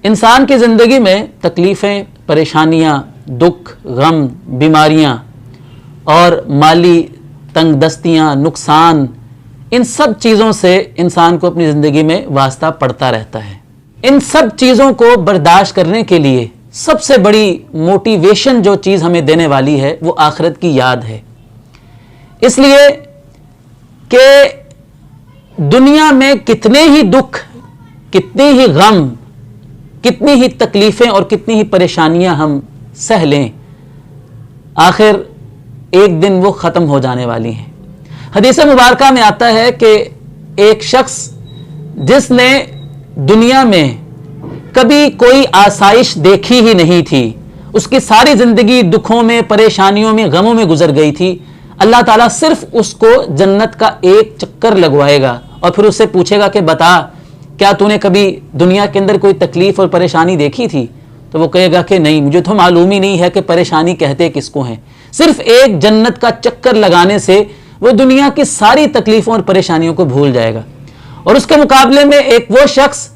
इंसान की ज़िंदगी में तकलीफ़ें, परेशानियाँ, दुख, गम, बीमारियाँ और माली तंगदस्तियाँ, नुकसान, इन सब चीज़ों से इंसान को अपनी ज़िंदगी में वास्ता पड़ता रहता है। इन सब चीज़ों को बर्दाश्त करने के लिए सबसे बड़ी मोटिवेशन जो चीज़ हमें देने वाली है वो आखिरत की याद है। इसलिए कि दुनिया में कितने ही दुख, कितने ही गम, कितनी ही तकलीफ़ें और कितनी ही परेशानियां हम सह लें, आखिर एक दिन वो ख़त्म हो जाने वाली हैं। हदीस मुबारका में आता है कि एक शख्स जिसने दुनिया में कभी कोई आसाइश देखी ही नहीं थी, उसकी सारी ज़िंदगी दुखों में, परेशानियों में, गमों में गुजर गई थी, अल्लाह ताला सिर्फ उसको जन्नत का एक चक्कर लगवाएगा और फिर उससे पूछेगा कि बता, क्या तूने कभी दुनिया के अंदर कोई तकलीफ़ और परेशानी देखी थी? तो वो कहेगा कि नहीं, मुझे तो मालूम ही नहीं है कि परेशानी कहते किसको हैं। सिर्फ एक जन्नत का चक्कर लगाने से वो दुनिया की सारी तकलीफ़ों और परेशानियों को भूल जाएगा। और उसके मुकाबले में एक वो शख्स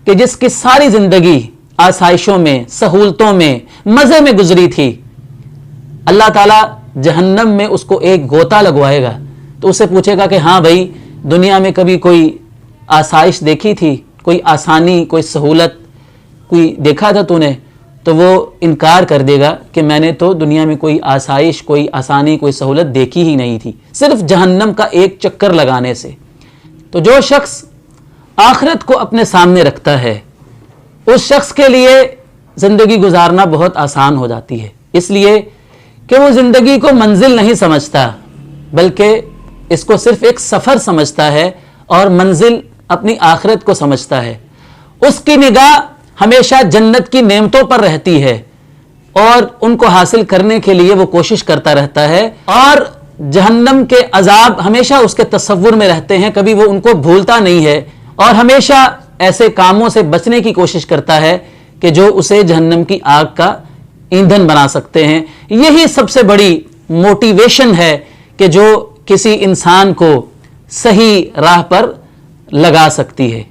कि जिसकी सारी ज़िंदगी आसाइशों में, सहूलतों में, मज़े में गुजरी थी, अल्लाह ताला जहन्नम में उसको एक गोता लगवाएगा तो उससे पूछेगा कि हाँ भाई, दुनिया में कभी कोई आसाइश देखी थी, कोई आसानी, कोई सहूलत, कोई देखा था तूने? तो वो इनकार कर देगा कि मैंने तो दुनिया में कोई आसाइश, कोई आसानी, कोई सहूलत देखी ही नहीं थी, सिर्फ जहन्नम का एक चक्कर लगाने से। तो जो शख्स आखिरत को अपने सामने रखता है, उस शख्स के लिए ज़िंदगी गुजारना बहुत आसान हो जाती है, इसलिए कि वो ज़िंदगी को मंजिल नहीं समझता, बल्कि इसको सिर्फ एक सफ़र समझता है और मंजिल अपनी आखिरत को समझता है। उसकी निगाह हमेशा जन्नत की नेमतों पर रहती है और उनको हासिल करने के लिए वो कोशिश करता रहता है, और जहन्नम के अजाब हमेशा उसके तसव्वुर में रहते हैं, कभी वो उनको भूलता नहीं है और हमेशा ऐसे कामों से बचने की कोशिश करता है कि जो उसे जहन्नम की आग का ईंधन बना सकते हैं। यही सबसे बड़ी मोटिवेशन है कि जो किसी इंसान को सही राह पर लगा सकती है।